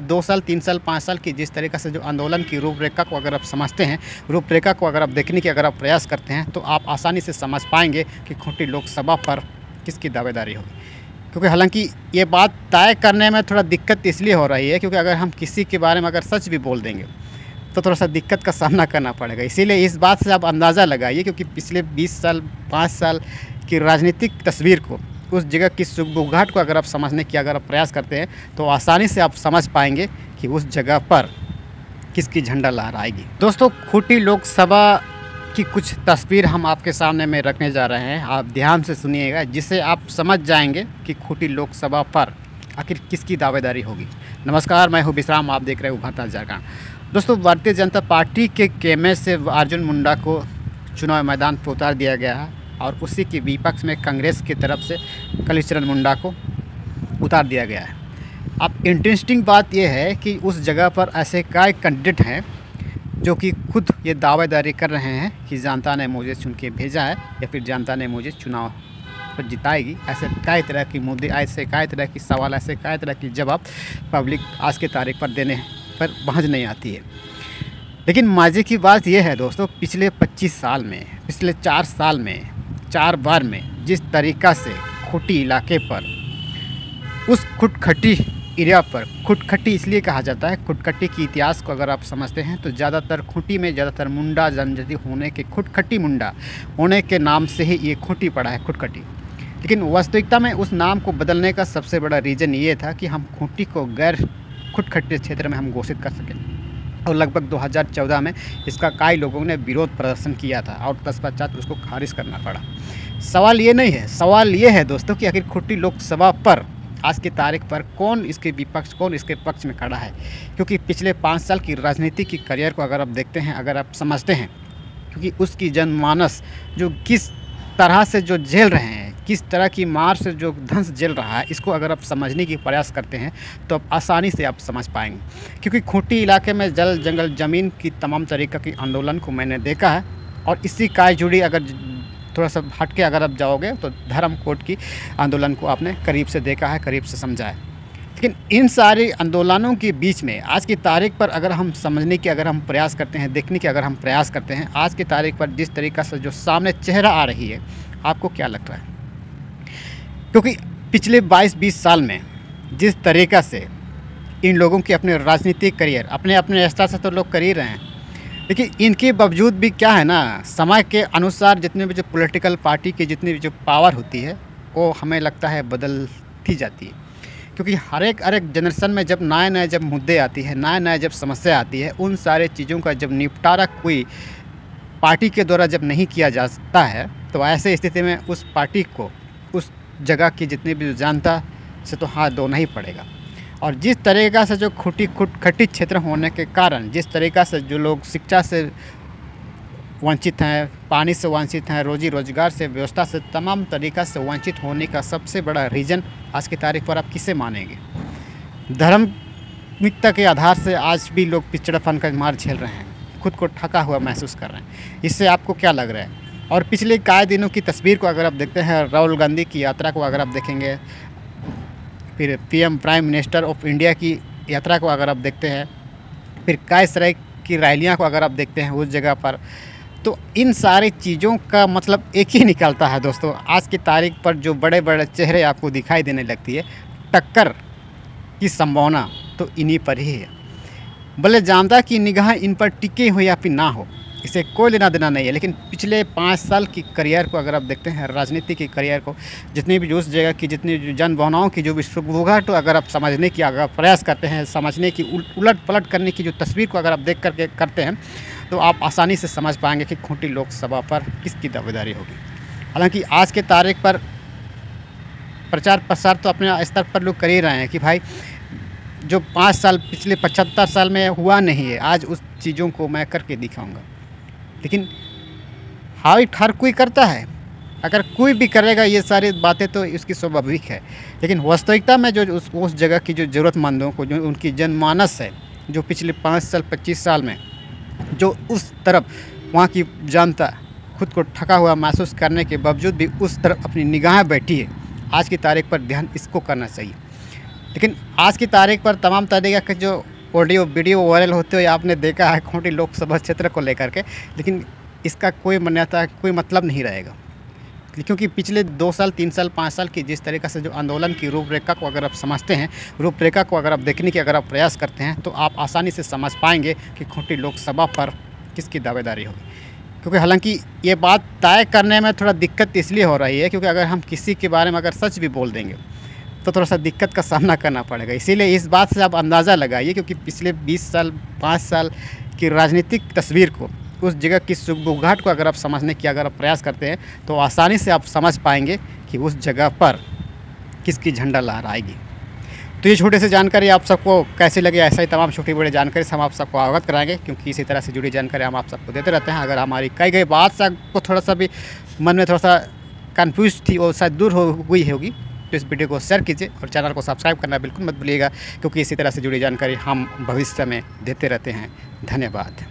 2 साल 3 साल 5 साल की जिस तरीक़े से जो आंदोलन की रूपरेखा को अगर आप समझते हैं, रूपरेखा को अगर आप देखने की अगर आप प्रयास करते हैं, तो आप आसानी से समझ पाएंगे कि खूंटी लोकसभा पर किसकी दावेदारी होगी। क्योंकि हालांकि ये बात तय करने में थोड़ा दिक्कत इसलिए हो रही है क्योंकि अगर हम किसी के बारे में अगर सच भी बोल देंगे तो थोड़ा सा दिक्कत का सामना करना पड़ेगा। इसीलिए इस बात से आप अंदाज़ा लगाइए, क्योंकि पिछले 20 साल 5 साल की राजनीतिक तस्वीर को, उस जगह की सुगबुगाहट को अगर आप समझने की अगर आप प्रयास करते हैं तो आसानी से आप समझ पाएंगे कि उस जगह पर किसकी झंडा लहराएगी। दोस्तों, खूंटी लोकसभा की कुछ तस्वीर हम आपके सामने में रखने जा रहे हैं, आप ध्यान से सुनिएगा, जिससे आप समझ जाएंगे कि खूंटी लोकसभा पर आखिर किसकी दावेदारी होगी। नमस्कार, मैं हूं विश्राम, आप देख रहे हैं उभरता झारखंड। दोस्तों, भारतीय जनता पार्टी के केमे से अर्जुन मुंडा को चुनाव मैदान पर उतार दिया गया है और उसी के विपक्ष में कांग्रेस की तरफ से कालीचरण मुंडा को उतार दिया गया है। अब इंटरेस्टिंग बात यह है कि उस जगह पर ऐसे कई कैंडिडेट हैं जो कि खुद ये दावेदारी कर रहे हैं कि जनता ने मुझे चुन के भेजा है या फिर जनता ने मुझे चुनाव पर जिताएगी। ऐसे कई तरह की मुद्दे, ऐसे कई तरह की सवाल, ऐसे कई तरह की जवाब पब्लिक आज की तारीख पर देने पर पहुँच नहीं आती है। लेकिन मज़े की बात यह है दोस्तों, पिछले 25 साल में, पिछले 4 साल में 4 बार में जिस तरीक़ा से खूंटी इलाके पर, उस खुटखटी एरिया पर, खुटखटी इसलिए कहा जाता है, खुटखटी के इतिहास को अगर आप समझते हैं तो ज़्यादातर खूंटी में ज़्यादातर मुंडा जनजाति होने के, खुटखटी मुंडा होने के नाम से ही ये खूंटी पड़ा है, खुटखटी। लेकिन वास्तविकता में उस नाम को बदलने का सबसे बड़ा रीज़न ये था कि हम खूंटी को गैर खुटखटी क्षेत्र में हम घोषित कर सकें। और लगभग 2014 में इसका कई लोगों ने विरोध प्रदर्शन किया था और तत्पश्चात उसको खारिज करना पड़ा। सवाल ये नहीं है, सवाल ये है दोस्तों कि आखिर खूंटी लोकसभा पर आज की तारीख पर कौन इसके विपक्ष, कौन इसके पक्ष में खड़ा है। क्योंकि पिछले 5 साल की राजनीति की करियर को अगर आप देखते हैं, अगर आप समझते हैं, क्योंकि उसकी जनमानस जो किस तरह से जो झेल रहे हैं, किस तरह की मार से जो धंस झेल रहा है, इसको अगर आप समझने की प्रयास करते हैं तो आप आसानी से आप समझ पाएंगे। क्योंकि खूंटी इलाके में जल जंगल ज़मीन की तमाम तरीक़े की आंदोलन को मैंने देखा है और इसी का जुड़ी अगर थोड़ा सा हट के अगर आप जाओगे तो धर्म कोड की आंदोलन को आपने करीब से देखा है, करीब से समझा है। लेकिन इन सारे आंदोलनों के बीच में आज की तारीख पर अगर हम समझने की अगर हम प्रयास करते हैं, देखने की अगर हम प्रयास करते हैं, आज की तारीख पर जिस तरीक़ा से जो सामने चेहरा आ रही है, आपको क्या लगता है? क्योंकि पिछले 22-20 साल में जिस तरीक़ा से इन लोगों के अपने राजनीतिक करियर अपने अपने स्तर से तो लोग कर ही रहे हैं, लेकिन इनके बावजूद भी क्या है ना, समय के अनुसार जितने भी जो पॉलिटिकल पार्टी की जितनी भी जो पावर होती है वो हमें लगता है बदलती जाती है। क्योंकि हर एक जनरेशन में जब नए जब मुद्दे आती है, नए जब समस्या आती है, उन सारे चीज़ों का जब निपटारा कोई पार्टी के द्वारा जब नहीं किया जाता है तो ऐसे स्थिति में उस पार्टी को, उस जगह की जितनी भी जनता से तो हाथ धोना ही पड़ेगा। और जिस तरीक़ा से जो खुटखटी क्षेत्र होने के कारण, जिस तरीक़ा से जो लोग शिक्षा से वंचित हैं, पानी से वंचित हैं, रोजी रोजगार से, व्यवस्था से, तमाम तरीक़ा से वंचित होने का सबसे बड़ा रीज़न आज की तारीख पर आप किसे मानेंगे? धार्मिकता के आधार से आज भी लोग पिछड़ापन का मार झेल रहे हैं, खुद को ठगा हुआ महसूस कर रहे हैं। इससे आपको क्या लग रहा है? और पिछले कई दिनों की तस्वीर को अगर आप देखते हैं, राहुल गांधी की यात्रा को अगर आप देखेंगे, फिर PM prime minister of India की यात्रा को अगर आप देखते हैं, फिर कई तरह की रैलियां को अगर आप देखते हैं उस जगह पर, तो इन सारी चीज़ों का मतलब एक ही निकलता है दोस्तों। आज की तारीख पर जो बड़े बड़े चेहरे आपको दिखाई देने लगती है, टक्कर की संभावना तो इन्हीं पर ही है। भले जनता की निगाह इन पर टिके हो या फिर ना हो, इसे कोई लेना देना नहीं है। लेकिन पिछले 5 साल की करियर को अगर आप देखते हैं, राजनीति की करियर को, जितनी भी उस जगह की जितनी जन भावनाओं की जो भी सुगबुगाहट अगर आप समझने की अगर प्रयास करते हैं, समझने की उलट पलट करने की जो तस्वीर को अगर आप देख करके करते हैं, तो आप आसानी से समझ पाएंगे कि खूंटी लोकसभा पर किसकी दावेदारी होगी। हालांकि आज के तारीख पर प्रचार प्रसार तो अपने स्तर पर लोग कर ही रहे हैं कि भाई जो 5 साल पिछले 75 साल में हुआ नहीं है, आज उस चीज़ों को मैं करके दिखाऊंगा। लेकिन हर कोई करता है, अगर कोई भी करेगा ये सारी बातें तो इसकी स्वाभाविक है। लेकिन वास्तविकता में जो उस जगह की जो ज़रूरतमंदों को, जो उनकी जनमानस है, जो पिछले 5 साल 25 साल में जो उस तरफ वहाँ की जनता खुद को ठगा हुआ महसूस करने के बावजूद भी उस तरफ अपनी निगाहें बैठी है, आज की तारीख पर ध्यान इसको करना चाहिए। लेकिन आज की तारीख पर तमाम तरीके के जो ऑडियो वीडियो वायरल होते हुए आपने देखा है खूंटी लोकसभा क्षेत्र को लेकर के, लेकिन इसका कोई मान्यता कोई मतलब नहीं रहेगा, क्योंकि पिछले 2 साल 3 साल 5 साल की जिस तरीक़े से जो आंदोलन की रूपरेखा को अगर आप समझते हैं, रूपरेखा को अगर आप देखने की अगर आप प्रयास करते हैं, तो आप आसानी से समझ पाएंगे कि खूंटी लोकसभा पर किसकी दावेदारी होगी। क्योंकि हालांकि ये बात तय करने में थोड़ा दिक्कत इसलिए हो रही है क्योंकि अगर हम किसी के बारे में अगर सच भी बोल देंगे तो थोड़ा सा दिक्कत का सामना करना पड़ेगा। इसीलिए इस बात से आप अंदाज़ा लगाइए, क्योंकि पिछले 20 साल 5 साल की राजनीतिक तस्वीर को, उस जगह की सुगबुगाहट को अगर आप समझने की अगर आप प्रयास करते हैं तो आसानी से आप समझ पाएंगे कि उस जगह पर किसकी झंडा लहराएगी। तो ये छोटे से जानकारी आप सबको कैसी लगी, ऐसा ही तमाम छोटी बड़ी जानकारी से हम आप सबको अवगत कराएंगे, क्योंकि इसी तरह से जुड़ी जानकारी हम आप सबको देते रहते हैं। अगर हमारी कई गई बात से आपको थोड़ा सा भी मन में थोड़ा सा कन्फ्यूज थी और शायद दूर हो गई होगी, तो इस वीडियो को शेयर कीजिए और चैनल को सब्सक्राइब करना बिल्कुल मत भूलिएगा, क्योंकि इसी तरह से जुड़ी जानकारी हम भविष्य में देते रहते हैं। धन्यवाद।